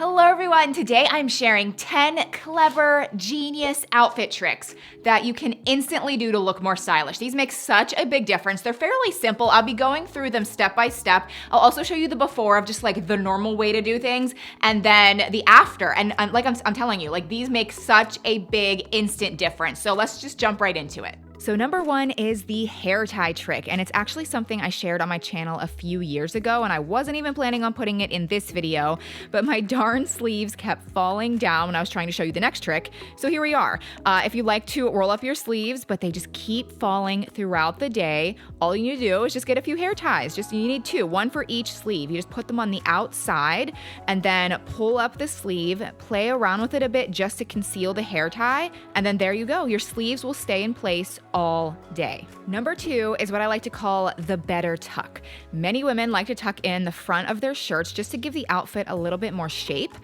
Hello everyone, today I'm sharing 10 clever, genius outfit tricks that you can instantly do to look more stylish. These make such a big difference. They're fairly simple. I'll be going through them step by step. I'll also show you the before of just like the normal way to do things and then the after. And like I'm telling you, like these make such a big instant difference. So let's just jump right into it. So number one is the hair tie trick, and it's actually something I shared on my channel a few years ago, and I wasn't even planning on putting it in this video, but my darn sleeves kept falling down when I was trying to show you the next trick, so here we are. If you like to roll up your sleeves, but they just keep falling throughout the day, all you need to do is just get a few hair ties. You need two, one for each sleeve. You just put them on the outside, and then pull up the sleeve, play around with it a bit just to conceal the hair tie, and then there you go. Your sleeves will stay in place all day. Number two is what I like to call the better tuck. Many women like to tuck in the front of their shirts just to give the outfit a little bit more shape,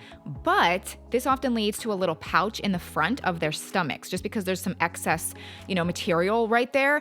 but this often leads to a little pouch in the front of their stomachs just because there's some excess, material right there.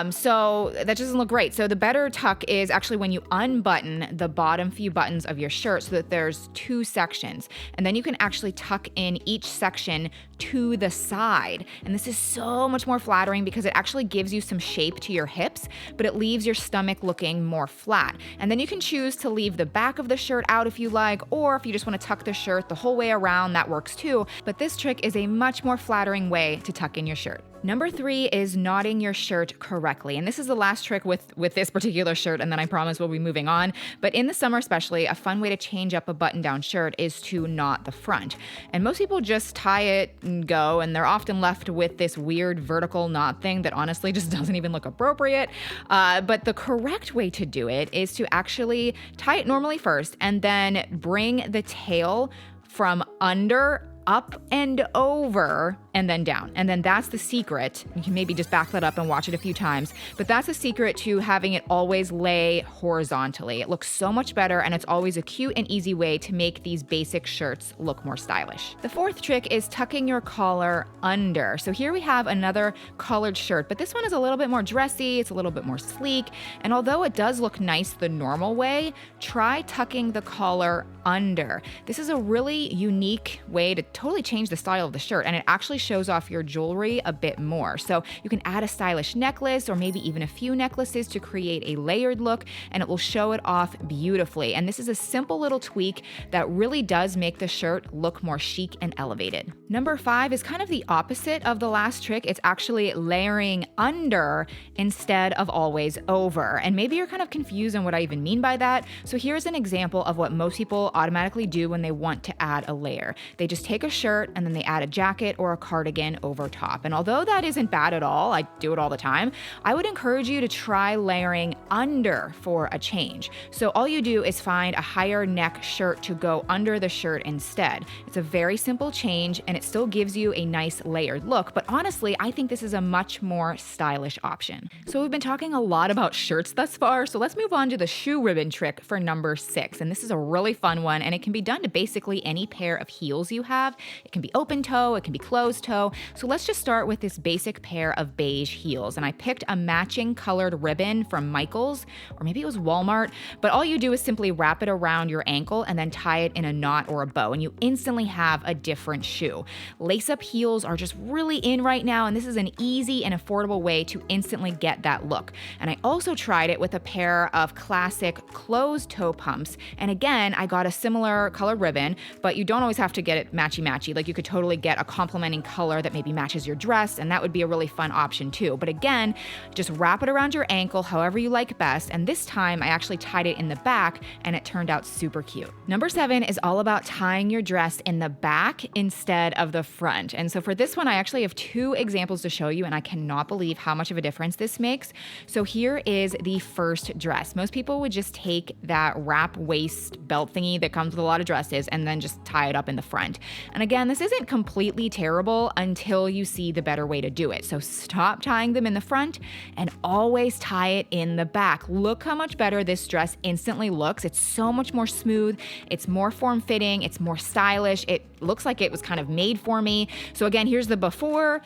So that doesn't look great. So the better tuck is actually when you unbutton the bottom few buttons of your shirt so that there's two sections, and then you can actually tuck in each section to the side. And this is so much more flattering because it actually gives you some shape to your hips, but it leaves your stomach looking more flat. And then you can choose to leave the back of the shirt out if you like, or if you just want to tuck the shirt the whole way around, that works too. But this trick is a much more flattering way to tuck in your shirt. Number three is knotting your shirt correctly. And this is the last trick with this particular shirt, and then I promise we'll be moving on. But in the summer especially, a fun way to change up a button-down shirt is to knot the front. And most people just tie it and go, and they're often left with this weird vertical knot thing that honestly just doesn't even look appropriate. But the correct way to do it is to actually tie it normally first, and then bring the tail from under up and over and then down. And then that's the secret. You can maybe just back that up and watch it a few times, but that's the secret to having it always lay horizontally. It looks so much better, and it's always a cute and easy way to make these basic shirts look more stylish. The fourth trick is tucking your collar under. So here we have another collared shirt, but this one is a little bit more dressy, it's a little bit more sleek, and although it does look nice the normal way, try tucking the collar under. This is a really unique way to totally change the style of the shirt, and it actually shows off your jewelry a bit more. So you can add a stylish necklace or maybe even a few necklaces to create a layered look, and it will show it off beautifully. And this is a simple little tweak that really does make the shirt look more chic and elevated. Number five is kind of the opposite of the last trick. It's actually layering under instead of always over. And maybe you're kind of confused on what I even mean by that. So here's an example of what most people automatically do when they want to add a layer. They just take a shirt and then they add a jacket or a cardigan over top. And although that isn't bad at all, I do it all the time, I would encourage you to try layering under for a change. So all you do is find a higher neck shirt to go under the shirt instead. It's a very simple change, and it still gives you a nice layered look, but honestly, I think this is a much more stylish option. So we've been talking a lot about shirts thus far, so let's move on to the shoe ribbon trick for number 6. And this is a really fun one, and it can be done to basically any pair of heels you have. It can be open toe, it can be closed toe. So let's just start with this basic pair of beige heels. And I picked a matching colored ribbon from Michael's, or maybe it was Walmart, but all you do is simply wrap it around your ankle and then tie it in a knot or a bow, and you instantly have a different shoe. Lace-up heels are just really in right now, and this is an easy and affordable way to instantly get that look. And I also tried it with a pair of classic closed toe pumps. And again, I got a similar colored ribbon, but you don't always have to get it matchy-matchy. Like you could totally get a complementing color that maybe matches your dress, and that would be a really fun option too. But again, just wrap it around your ankle however you like best, and this time I actually tied it in the back, and it turned out super cute. Number 7 is all about tying your dress in the back instead of the front. And so for this one, I actually have 2 examples to show you, and I cannot believe how much of a difference this makes. So here is the first dress. Most people would just take that wrap waist belt thingy that comes with a lot of dresses and then just tie it up in the front. And again, this isn't completely terrible until you see the better way to do it. So stop tying them in the front and always tie it in the back. Look how much better this dress instantly looks. It's so much more smooth. It's more form-fitting. It's more stylish. It looks like it was kind of made for me. So again, here's the before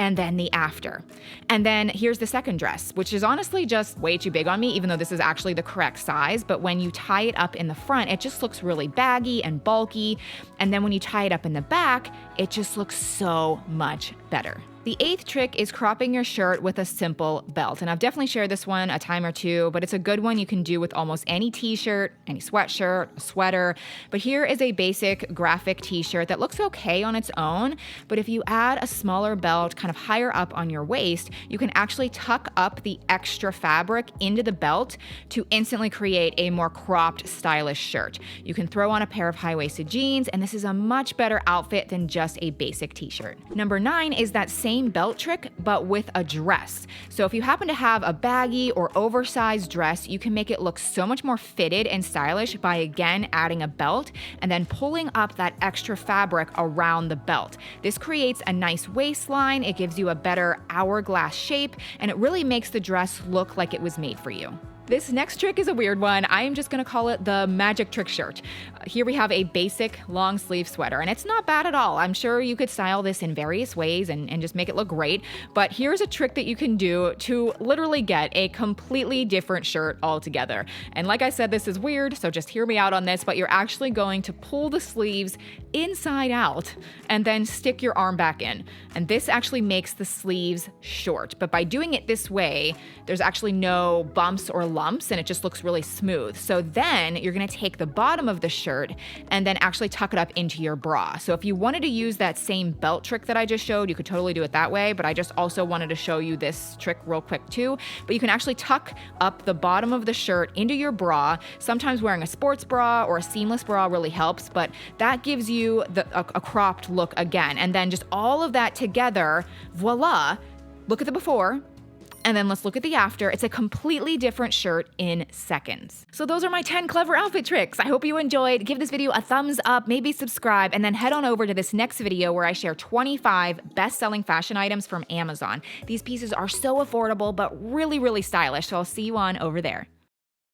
and then the after. And then here's the second dress, which is honestly just way too big on me, even though this is actually the correct size. But when you tie it up in the front, it just looks really baggy and bulky. And then when you tie it up in the back, it just looks so much better. The 8th trick is cropping your shirt with a simple belt. And I've definitely shared this one a time or two, but it's a good one you can do with almost any t-shirt, any sweatshirt, a sweater. But here is a basic graphic t-shirt that looks okay on its own, but if you add a smaller belt kind of higher up on your waist, you can actually tuck up the extra fabric into the belt to instantly create a more cropped, stylish shirt. You can throw on a pair of high-waisted jeans, and this is a much better outfit than just a basic t-shirt. Number 9 is that same belt trick, but with a dress. So if you happen to have a baggy or oversized dress, you can make it look so much more fitted and stylish by again adding a belt and then pulling up that extra fabric around the belt. This creates a nice waistline, it gives you a better hourglass shape, and it really makes the dress look like it was made for you. This next trick is a weird one. I am just gonna call it the magic trick shirt. Here we have a basic long sleeve sweater, and it's not bad at all. I'm sure you could style this in various ways and just make it look great, but here's a trick that you can do to literally get a completely different shirt altogether. And like I said, this is weird, so just hear me out on this, but you're actually going to pull the sleeves inside out and then stick your arm back in. And this actually makes the sleeves short, but by doing it this way, there's actually no bumps or lumps and it just looks really smooth. So then you're gonna take the bottom of the shirt and then actually tuck it up into your bra. So if you wanted to use that same belt trick that I just showed, you could totally do it that way, but I just also wanted to show you this trick real quick too. But you can actually tuck up the bottom of the shirt into your bra. Sometimes wearing a sports bra or a seamless bra really helps, but that gives you a cropped look again. And then just all of that together, voila, look at the before, and then let's look at the after. It's a completely different shirt in seconds. So those are my 10 clever outfit tricks. I hope you enjoyed. Give this video a thumbs up, maybe subscribe, and then head on over to this next video where I share 25 best-selling fashion items from Amazon. These pieces are so affordable, but really, really stylish. So I'll see you on over there.